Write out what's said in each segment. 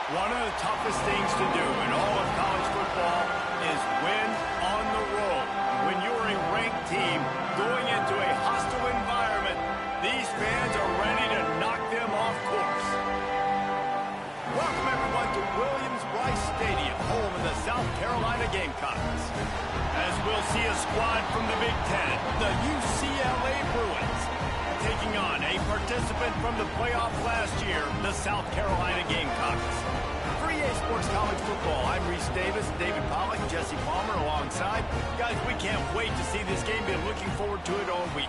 One of the toughest things to do in all of college football is win on the road. When you're a ranked team going into a hostile environment, these fans are ready to knock them off course. Welcome everyone to Williams-Brice Stadium, home of the South Carolina Gamecocks. As we'll see a squad from the Big Ten, the UCLA Bruins, taking on a participant from the playoff last year, the South Carolina Gamecocks. For EA Sports College Football, I'm Reese Davis, David Pollack, Jesse Palmer alongside. Guys, we can't wait to see this game. Been looking forward to it all week.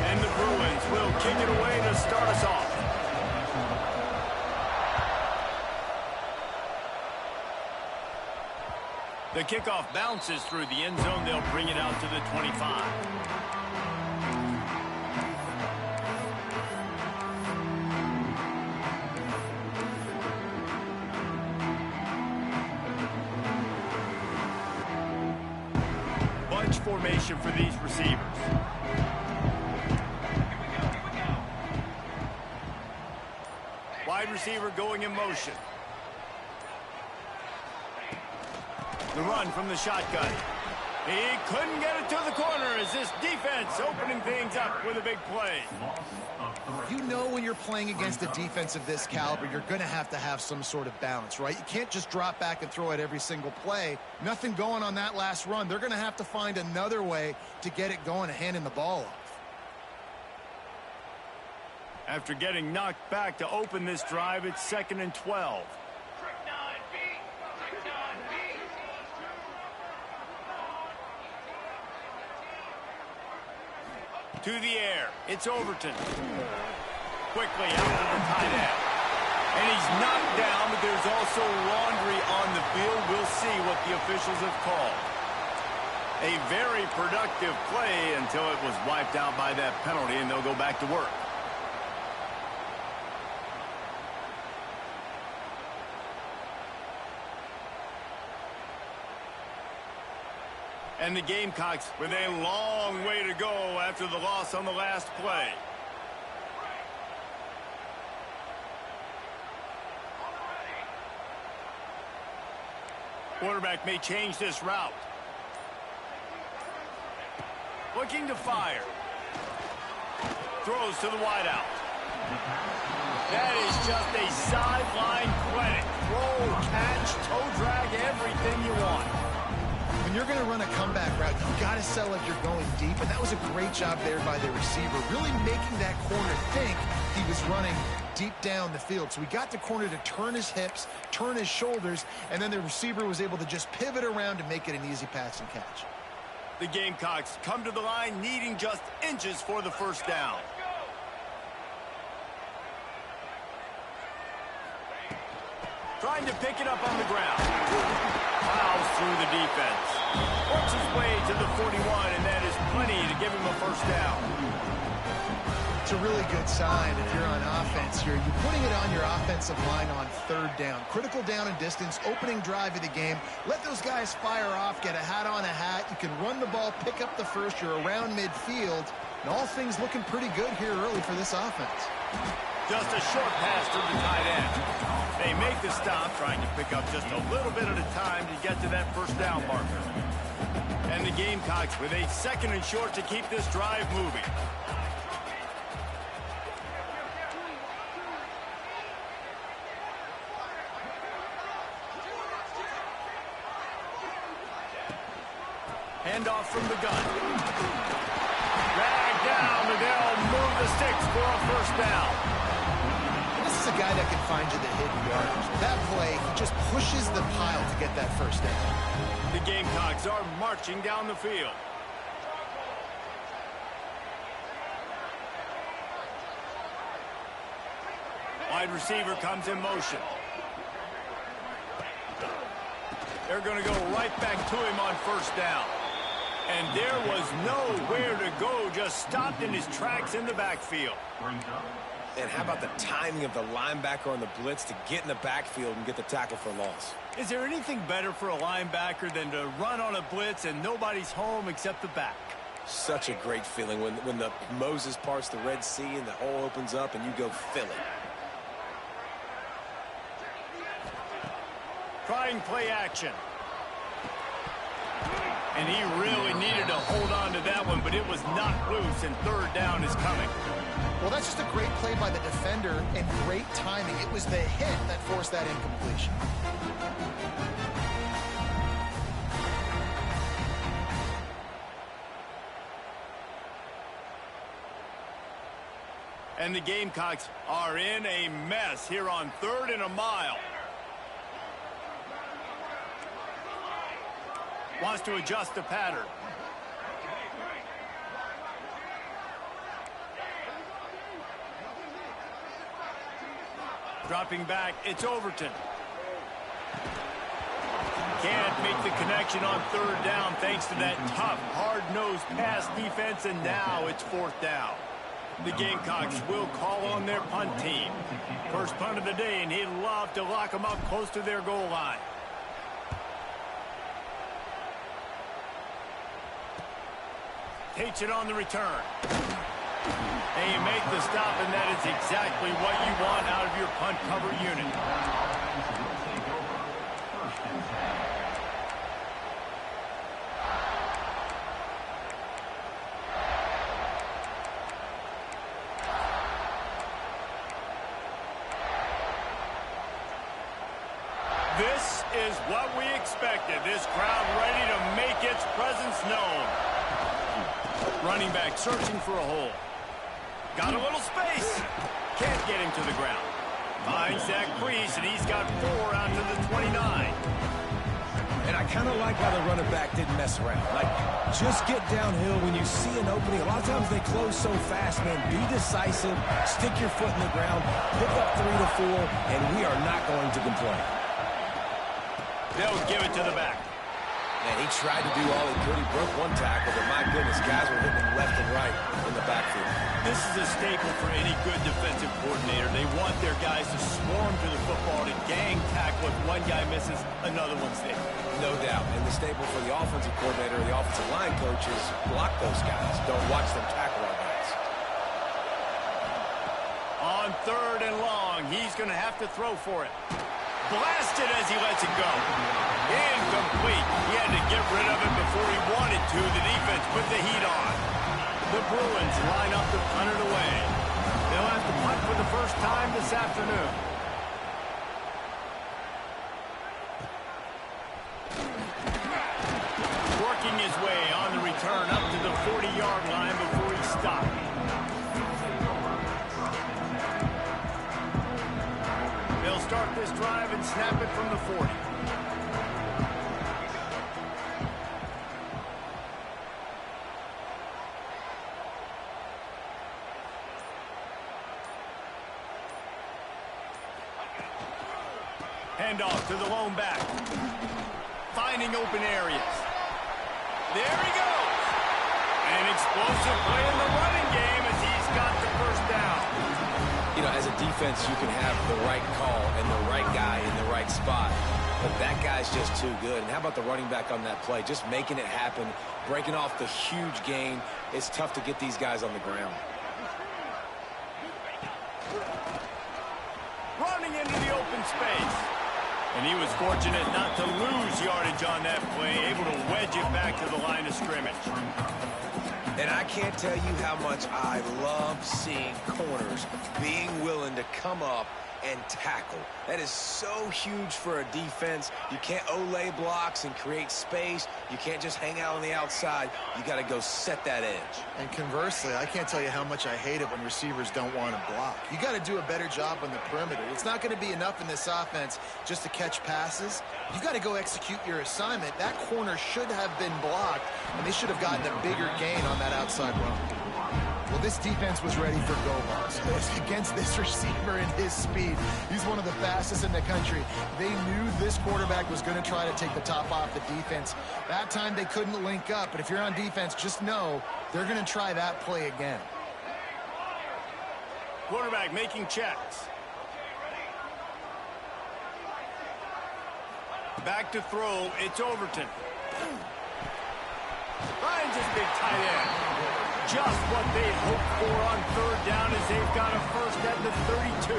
And the Bruins will kick it away to start us off. The kickoff bounces through the end zone. They'll bring it out to the 25. Bunch formation for these receivers. Wide receiver going in motion. The run from the shotgun. He couldn't get it to the corner as this defense opening things up with a big play. You know when you're playing against a defense of this caliber, you're going to have some sort of balance, right? You can't just drop back and throw it every single play. Nothing going on that last run. They're going to have to find another way to get it going and handing the ball off. After getting knocked back to open this drive, it's 2nd and 12. To the air. It's Overton. Quickly out to the tight end. And he's knocked down, but there's also laundry on the field. We'll see what the officials have called. A very productive play until it was wiped out by that penalty, and they'll go back to work. And the Gamecocks with a long way to go after the loss on the last play. Quarterback may change this route. Looking to fire. Throws to the wideout. That is just a sideline clinic. Throw, catch, toe drag, everything you want. When you're going to run a comeback route, you've got to sell like you're going deep, and that was a great job there by the receiver, really making that corner think he was running deep down the field. So he got the corner to turn his hips, turn his shoulders, and then the receiver was able to just pivot around and make it an easy pass and catch. The Gamecocks come to the line needing just inches for the first down. Trying to pick it up on the ground. Plows through the defense. Works his way to the 41, and that is plenty to give him a first down. It's a really good sign if you're on offense here. You're putting it on your offensive line on 3rd down. Critical down and distance, opening drive of the game. Let those guys fire off, get a hat on a hat. You can run the ball, pick up the first. You're around midfield. And all things looking pretty good here early for this offense. Just a short pass to the tight end. They make the stop, trying to pick up just a little bit at a time to get to that first down marker. And the Gamecocks with a 2nd and short to keep this drive moving. Handoff from the gun. Dragged down, and they'll move the sticks for a first down. This is a guy that can find you the hidden yardage. That play, he just pushes the pile to get that first down. The Gamecocks are marching down the field. Wide receiver comes in motion. They're going to go right back to him on first down. And there was nowhere to go, just stopped in his tracks in the backfield. And how about the timing of the linebacker on the blitz to get in the backfield and get the tackle for loss? Is there anything better for a linebacker than to run on a blitz and nobody's home except the back? Such a great feeling when the Moses parts the Red Sea and the hole opens up and you go fill it. Trying play action. And he really needed to hold on to that one, but it was knocked loose, and third down is coming. Well, that's just a great play by the defender and great timing. It was the hit that forced that incompletion. And the Gamecocks are in a mess here on 3rd and a mile. Wants to adjust the pattern. Dropping back, it's Overton. Can't make the connection on 3rd down thanks to that tough, hard-nosed pass defense, and now it's 4th down. The Gamecocks will call on their punt team. First punt of the day, and he'd love to lock them up close to their goal line. Takes it on the return. And you make the stop, and that is exactly what you want out of your punt cover unit. This is what we expected. This crowd ready to make its presence known. Running back searching for a hole. Got a little space. Can't get him to the ground. Finds that crease, and he's got 4 out to the 29. And I kind of like how the running back didn't mess around. Like, just get downhill when you see an opening. A lot of times they close so fast, man. Be decisive. Stick your foot in the ground. Pick up 3 to 4, and we are not going to complain. They'll give it to the back. And he tried to do all he could. He broke one tackle, but my goodness, guys were hitting him left and right in the backfield. This is a staple for any good defensive coordinator. They want their guys to swarm to the football, to gang tackle. If one guy misses, another one's there. No doubt. And the staple for the offensive coordinator or the offensive line coaches, block those guys. Don't watch them tackle our guys. On 3rd and long, he's going to have to throw for it. Blasted as he lets it go. Incomplete. He had to get rid of it before he wanted to. The defense put the heat on. The Bruins line up to punt it away. They'll have to punt for the first time this afternoon. Working his way on the return up to the 40-yard line before he stopped. They'll start this drive and snap it from the 40. Handoff to the lone back. Finding open areas. There he goes. An explosive play in the running game as he's got the first down. You know, as a defense, you can have the right call and the right guy in the right spot. But that guy's just too good. And how about the running back on that play? Just making it happen, breaking off the huge gain. It's tough to get these guys on the ground. Running into the open space. And he was fortunate not to lose yardage on that play, able to wedge it back to the line of scrimmage. And I can't tell you how much I love seeing corners being willing to come up and tackle. That is so huge for a defense. You can't olay blocks and create space. You can't just hang out on the outside. You got to go set that edge. And conversely, I can't tell you how much I hate it when receivers don't want to block. You got to do a better job on the perimeter. It's not going to be enough in this offense just to catch passes. You got to go execute your assignment. That corner should have been blocked, and they should have gotten a bigger gain on that outside run. Well, this defense was ready for go balls. Against this receiver and his speed, he's one of the fastest in the country. They knew this quarterback was going to try to take the top off the defense. That time they couldn't link up, but if you're on defense, just know they're going to try that play again. Quarterback making checks. Back to throw. It's Overton. Finds his big tight end. Just what they hoped for on third down as they've got a first at the 32.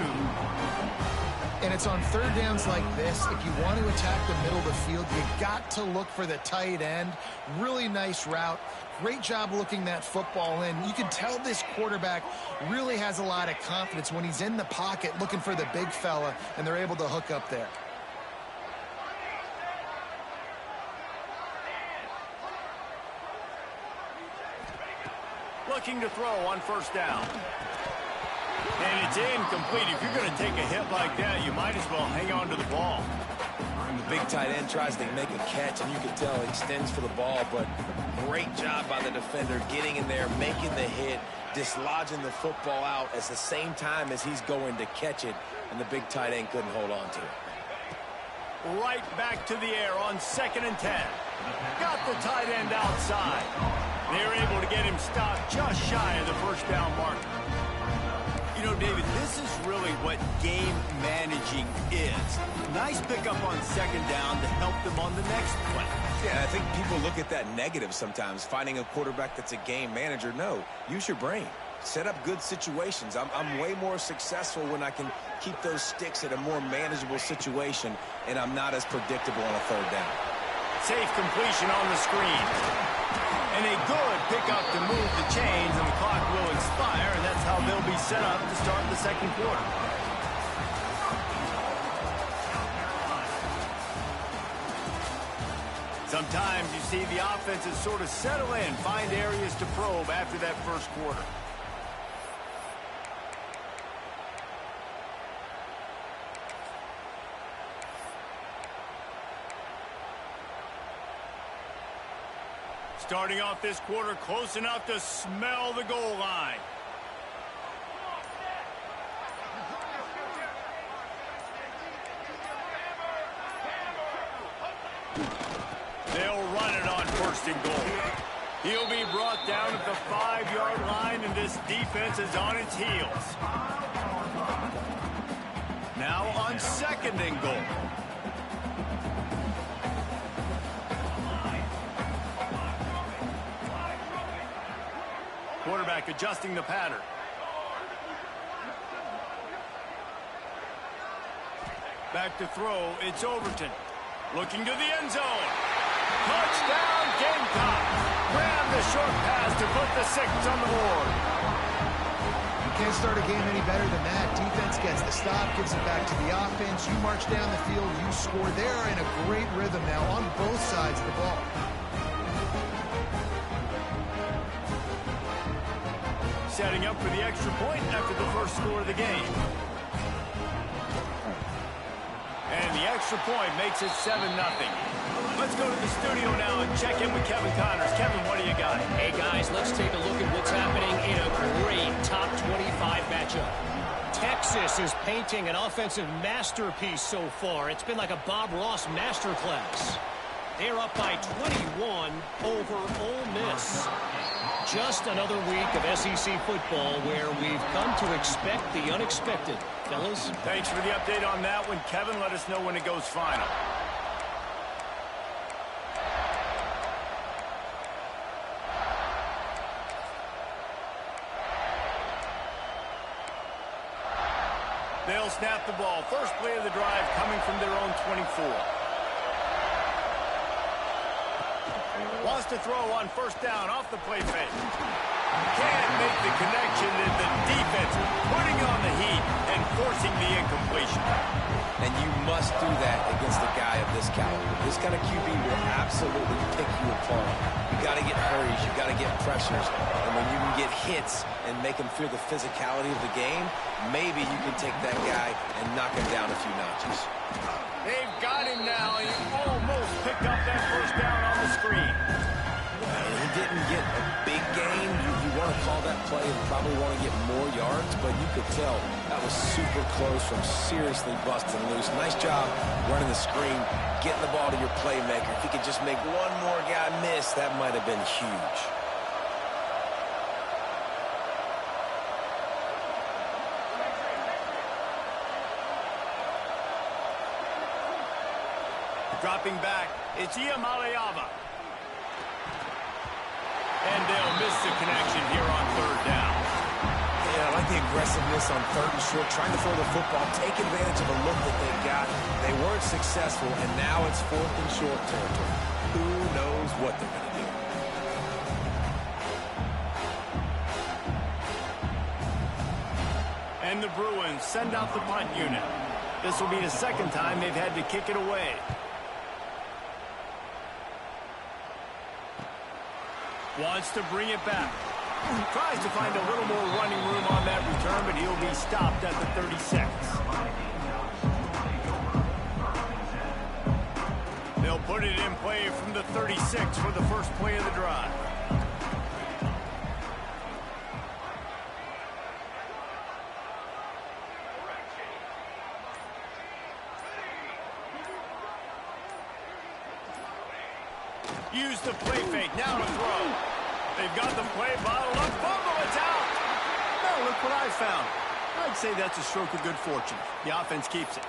And it's on third downs like this, if you want to attack the middle of the field, you got to look for the tight end. Really nice route. Great job looking that football in. You can tell this quarterback really has a lot of confidence when he's in the pocket looking for the big fella, and they're able to hook up there. Looking to throw on first down. And it's incomplete. If you're going to take a hit like that, you might as well hang on to the ball. And the big tight end tries to make a catch, and you can tell he extends for the ball, but great job by the defender getting in there, making the hit, dislodging the football out at the same time as he's going to catch it, and the big tight end couldn't hold on to it. Right back to the air on 2nd and 10. Got the tight end outside. They're able to get him stopped just shy of the first down mark. You know, David, this is really what game managing is. Nice pickup on 2nd down to help them on the next play. Yeah, I think people look at that negative sometimes, finding a quarterback that's a game manager. No, use your brain. Set up good situations. I'm way more successful when I can keep those sticks at a more manageable situation, and I'm not as predictable on a third down. Safe completion on the screen. And a good pickup to move the chains, and the clock will expire, and that's how they'll be set up to start the second quarter. Sometimes you see the offenses sort of settle in, find areas to probe after that first quarter. Starting off this quarter close enough to smell the goal line. They'll run it on 1st and goal. He'll be brought down at the 5-yard line, and this defense is on its heels. Now on 2nd and goal. Quarterback adjusting the pattern. Back to throw, it's Overton. Looking to the end zone. Touchdown, Gamecocks. Grab the short pass to put the 6 on the board. You can't start a game any better than that. Defense gets the stop, gives it back to the offense. You march down the field, you score. They're in a great rhythm now on both sides of the ball. Setting up for the extra point after the first score of the game. And the extra point makes it 7-0. Let's go to the studio now and check in with Kevin Connors. Kevin, what do you got? Hey, guys, let's take a look at what's happening in a great top 25 matchup. Texas is painting an offensive masterpiece so far. It's been like a Bob Ross masterclass. They're up by 21 over Ole Miss. Just another week of SEC football where we've come to expect the unexpected. Fellas? Thanks for the update on that one, Kevin. Let us know when it goes final. They'll snap the ball. First play of the drive coming from their own 24. Wants to throw on 1st down off the play fake. Can't make the connection, and the defense putting on the heat and forcing the incompletion. And you must do that against a guy of this caliber. This kind of QB will absolutely pick you apart. You got to get hurries, you got to get pressures, and when you can get hits and make him feel the physicality of the game, maybe you can take that guy and knock him down a few notches. They've got him now. He almost picked up that 1st down on the screen. And he didn't get a big gain. You want to call that play and probably want to get more yards, but you could tell that was super close from seriously busting loose. Nice job running the screen, getting the ball to your playmaker. If he could just make one more guy miss, that might have been huge. Dropping back, it's Ucla. And they'll miss the connection here on third down. Yeah, I like the aggressiveness on third and short, trying to throw the football, take advantage of a look that they got. They weren't successful, and now it's fourth and short territory. Who knows what they're going to do? And the Bruins send out the punt unit. This will be the second time they've had to kick it away. Wants to bring it back. Tries to find a little more running room on that return, but he'll be stopped at the 36. They'll put it in play from the 36 for the first play of the drive. Use the play fake, now to throw. They've got the play bottled up, fumble, it's out. Now look what I found. I'd say that's a stroke of good fortune. The offense keeps it.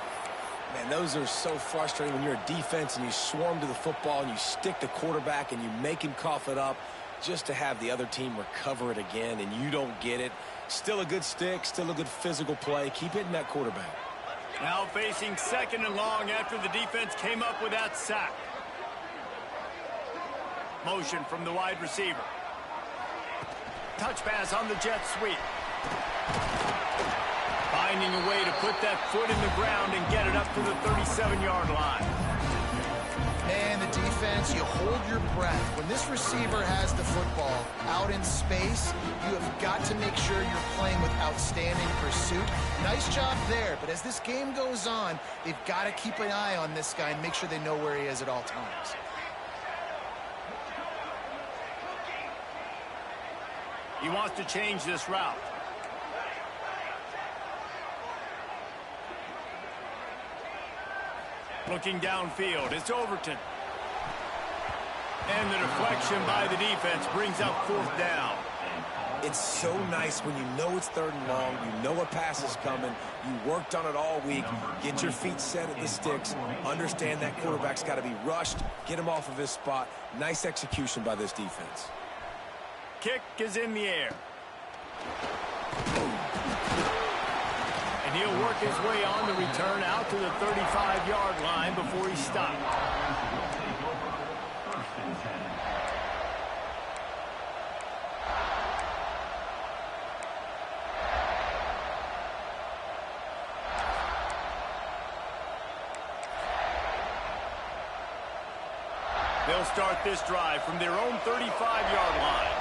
Man, those are so frustrating when you're a defense and you swarm to the football and you stick the quarterback and you make him cough it up just to have the other team recover it again and you don't get it. Still a good stick, still a good physical play. Keep hitting that quarterback. Now facing second and long after the defense came up with that sack. Motion from the wide receiver. Touch pass on the jet sweep. Finding a way to put that foot in the ground and get it up to the 37-yard line. And the defense, you hold your breath. When this receiver has the football out in space, you have got to make sure you're playing with outstanding pursuit. Nice job there, but as this game goes on, they've got to keep an eye on this guy and make sure they know where he is at all times. He wants to change this route. Looking downfield, it's Overton. And the deflection by the defense brings up fourth down. It's so nice when you know it's third and long, you know a pass is coming, you worked on it all week, get your feet set at the sticks, understand that quarterback's got to be rushed, get him off of his spot. Nice execution by this defense. Kick is in the air. And he'll work his way on the return out to the 35-yard line before he's stopped. They'll start this drive from their own 35-yard line.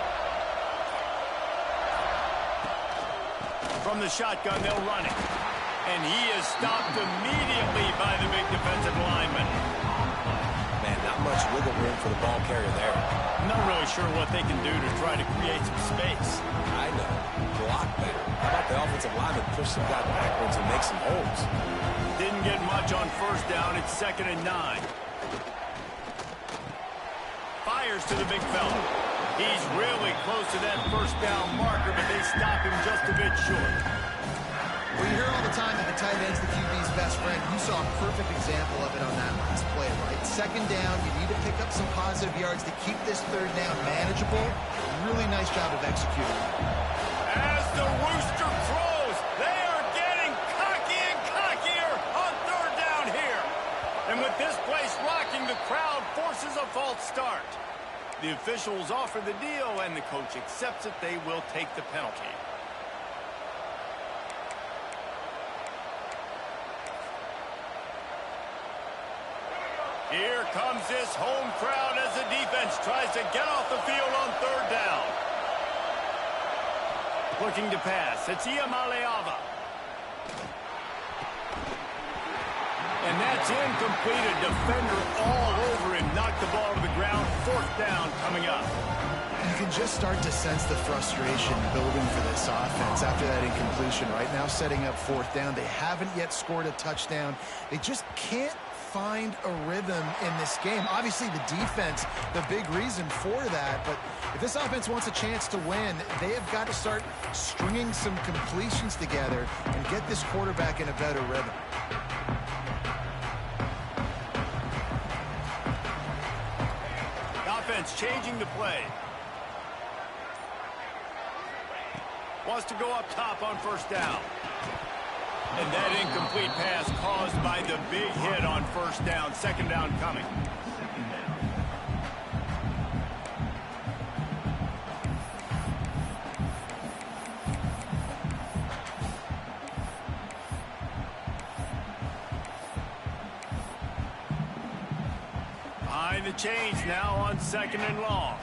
From the shotgun, they'll run it. And he is stopped immediately by the big defensive lineman. Man, not much wiggle room for the ball carrier there. I'm not really sure what they can do to try to create some space. I know. Block better. How about the offensive lineman push some guy backwards and make some holes? Didn't get much on first down. It's 2nd and 9. Fires to the big fella. He's really close to that first down marker, but they stop him just a bit short. We hear all the time that the tight end's the QB's best friend. You saw a perfect example of it on that last play, right? 2nd down, you need to pick up some positive yards to keep this 3rd down manageable. Really nice job of executing. As the rooster crows, they are getting cocky and cockier on 3rd down here. And with this place rocking, the crowd forces a false start. The officials offer the deal, and the coach accepts it. They will take the penalty. Here comes this home crowd as the defense tries to get off the field on 3rd down. Looking to pass. It's Ucla. And that's incomplete. A defender all over him. Knocked the ball to the ground. 4th down coming up. You can just start to sense the frustration building for this offense after that incompletion. Right now setting up 4th down. They haven't yet scored a touchdown. They just can't find a rhythm in this game. Obviously the defense, the big reason for that, but if this offense wants a chance to win, they have got to start stringing some completions together and get this quarterback in a better rhythm. offense changing the play. Wants to go up top on first down. And that incomplete pass caused by the big hit on first down. Second down coming. Behind the chains now on second and long.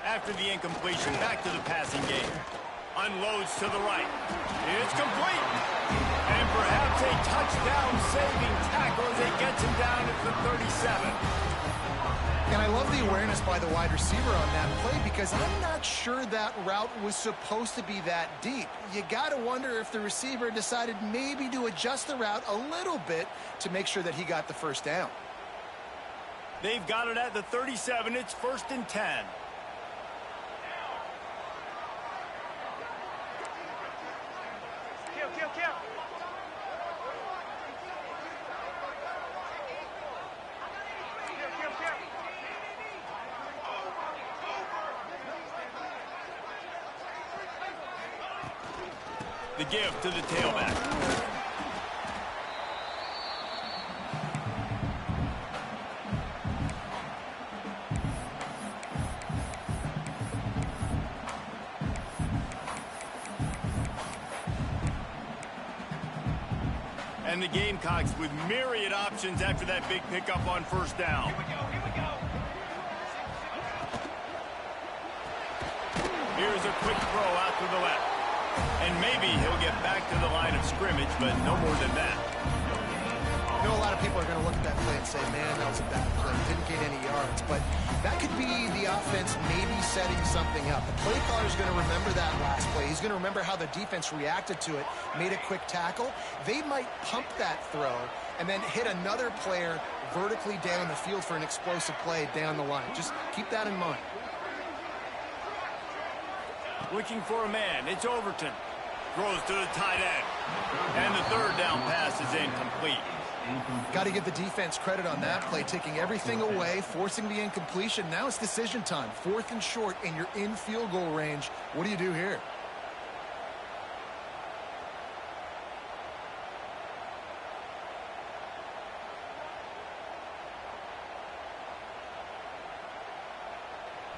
After the incompletion, back to the passing game. Unloads to the right. It's complete. And perhaps a touchdown-saving tackle as it gets him down at the 37. And I love the awareness by the wide receiver on that play because I'm not sure that route was supposed to be that deep. You got to wonder if the receiver decided maybe to adjust the route a little bit to make sure that he got the first down. They've got it at the 37. It's 1st and 10. The give to the tailback. And the Gamecocks with myriad options after that big pickup on first down. Here's a quick throw out to the left. And maybe he'll get back to the line of scrimmage, but no more than that. I know a lot of people are going to look at that play and say, man, that was a bad play. Didn't gain any yards. But that could be the offense maybe setting something up. The play caller is going to remember that last play. He's going to remember how the defense reacted to it, made a quick tackle. They might pump that throw and then hit another player vertically down the field for an explosive play down the line. Just keep that in mind. Looking for a man. It's Overton. Throws to the tight end. And the third down pass is incomplete. Got to give the defense credit on that play, taking everything away, forcing the incompletion. Now it's decision time. 4th and short, and you're in field goal range. What do you do here?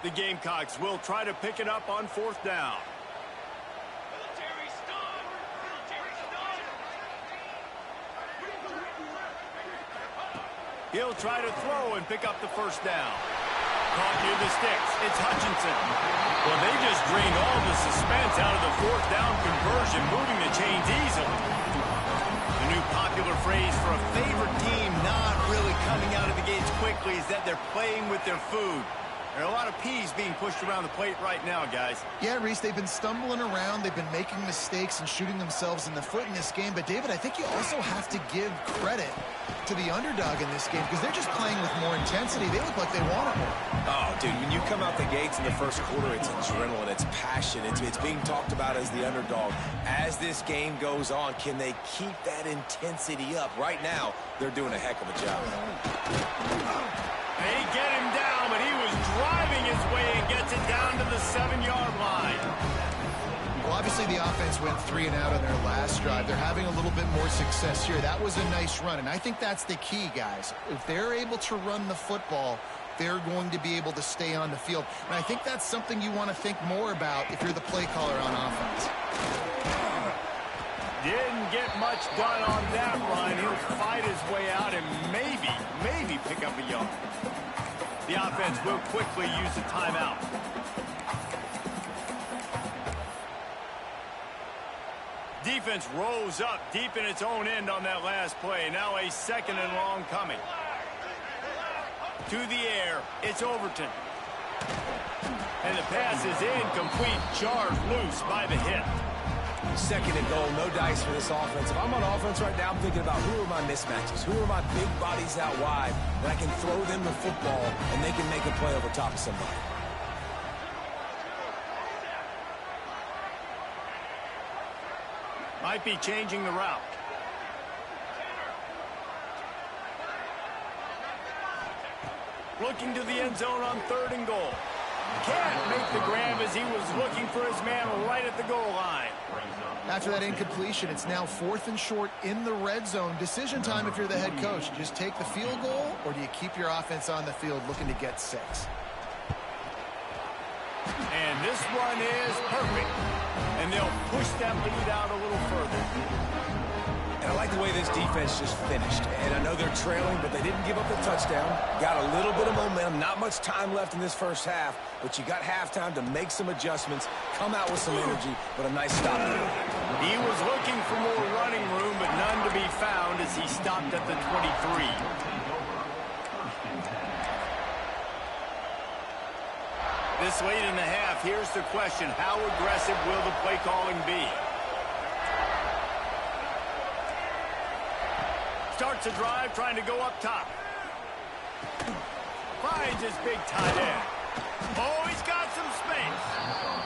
The Gamecocks will try to pick it up on 4th down. He'll try to throw and pick up the first down. Caught near the sticks. It's Hutchinson. Well, they just drained all the suspense out of the 4th down conversion, moving the chains easily. The new popular phrase for a favorite team not really coming out of the gates quickly is that they're playing with their food. There are a lot of peas being pushed around the plate right now, guys. Yeah, Reese, they've been stumbling around. They've been making mistakes and shooting themselves in the foot in this game. But, David, I think you also have to give credit to the underdog in this game because they're just playing with more intensity. They look like they want it more. Oh, dude, when you come out the gates in the first quarter, it's adrenaline, it's passion, it's being talked about as the underdog. As this game goes on, can they keep that intensity up? Right now, they're doing a heck of a job. They get him down, but he was driving his way and gets it down to the 7-yard line. Well, obviously the offense went 3 and out on their last drive. They're having a little bit more success here. That was a nice run, and I think that's the key, guys. If they're able to run the football, they're going to be able to stay on the field. And I think that's something you want to think more about if you're the play caller on offense. Didn't get much done on that run. He'll fight his way out and maybe pick up a yard. The offense will quickly use a timeout. Defense rose up deep in its own end on that last play. Now a 2nd and long coming. To the air, it's Overton. And the pass is incomplete, jarred loose by the hit. 2nd and goal, no dice for this offense. If I'm on offense right now, I'm thinking about who are my mismatches, who are my big bodies out wide that I can throw them the football and they can make a play over top of somebody. Might be changing the route. Looking to the end zone on 3rd and goal. Can't make the grab as he was looking for his man right at the goal line. After that incompletion, it's now 4th and short in the red zone. Decision time if you're the head coach. Just take the field goal, or do you keep your offense on the field looking to get 6? And this one is perfect. And they'll push that lead out a little further. And I like the way this defense just finished. And I know they're trailing, but they didn't give up the touchdown. Got a little bit of momentum. Not much time left in this first half, but you got halftime to make some adjustments, come out with some energy, but a nice stop there. He was looking for more running room, but none to be found as he stopped at the 23. This late in the half, here's the question. How aggressive will the play calling be? Starts a drive trying to go up top. Finds his big tight end. Oh, he's got some space.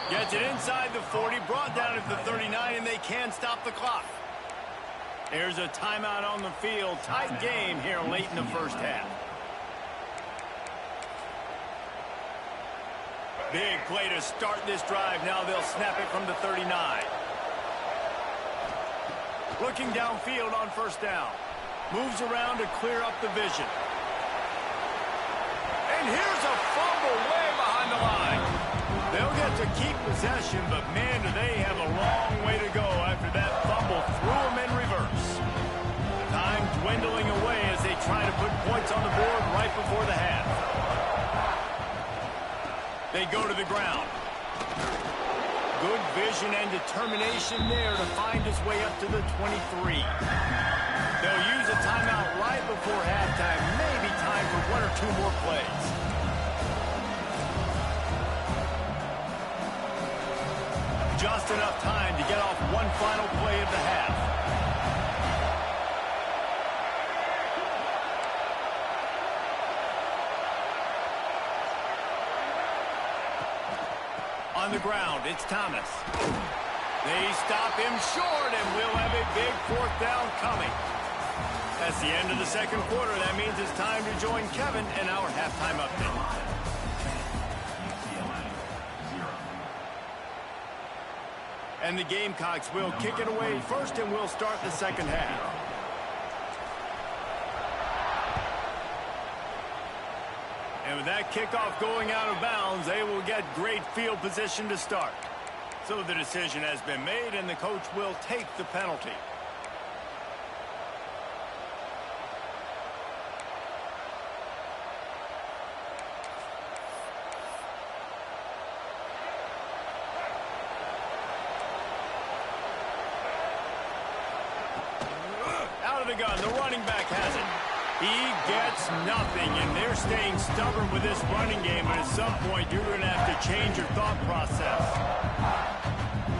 Gets it inside the 40, brought down at the 39, and they can stop the clock. There's a timeout on the field. Tight game here late in the first half. Big play to start this drive. Now they'll snap it from the 39. Looking downfield on 1st down. Moves around to clear up the vision. And here's a fumble way behind the line. They'll get to keep possession, but man, do they have a long way to go after that fumble threw them in reverse. Time dwindling away as they try to put points on the board right before the half. They go to the ground. Good vision and determination there to find his way up to the 23. They'll use a timeout right before halftime. Maybe time for 1 or 2 more plays. Just enough time to get off one final play of the half. On the ground, it's Thomas. They stop him short, and we'll have a big 4th down coming. That's the end of the 2nd quarter. That means it's time to join Kevin in our halftime update. And the Gamecocks will kick it away first, and we'll start the 2nd half. And with that kickoff going out of bounds, they will get great field position to start. So the decision has been made, and the coach will take the penalty. Out of the gun, the running back has it. He gets nothing, and they're staying stubborn with this running game, but at some point you're going to have to change your thought process.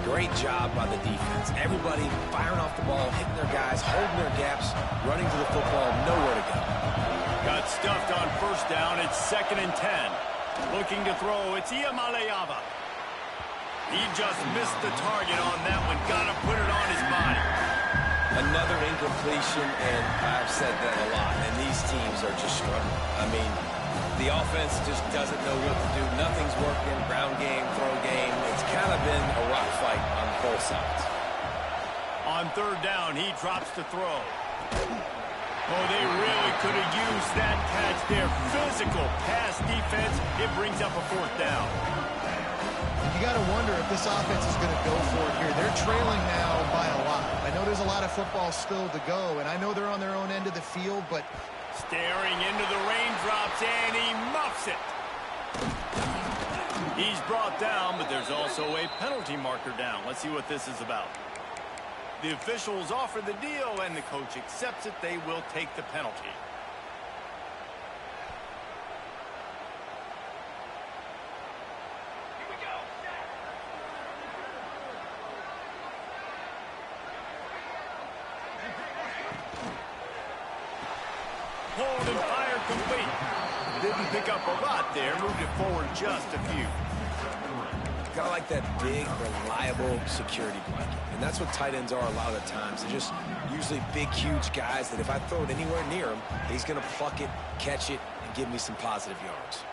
Great job by the defense. Everybody firing off the ball, hitting their guys, holding their gaps, running to the football, nowhere to go. Got stuffed on 1st down. It's 2nd and 10. Looking to throw, it's Iamaleava. He just missed the target on that one. Got to put it on his body. Another incompletion, and I've said that a lot, and these teams are just struggling. I mean, the offense just doesn't know what to do. Nothing's working, ground game, throw game. It's kind of been a rock fight on both sides. On 3rd down, he drops to throw. Oh, they really could have used that catch there. Physical pass defense. It brings up a 4th down. You got to wonder if this offense is going to go for it here. They're trailing now by a lot. I know there's a lot of football still to go, and I know they're on their own end of the field, but staring into the raindrops, and he muffs it. He's brought down, but there's also a penalty marker down. Let's see what this is about. The officials offer the deal, and the coach accepts it. They will take the penalty. Hold and fire complete. Didn't pick up a lot there. Moved it forward just a few. Kind of like that big, reliable security blanket. And that's what tight ends are a lot of the times. They're just usually big, huge guys that if I throw it anywhere near him, he's going to pluck it, catch it, and give me some positive yards.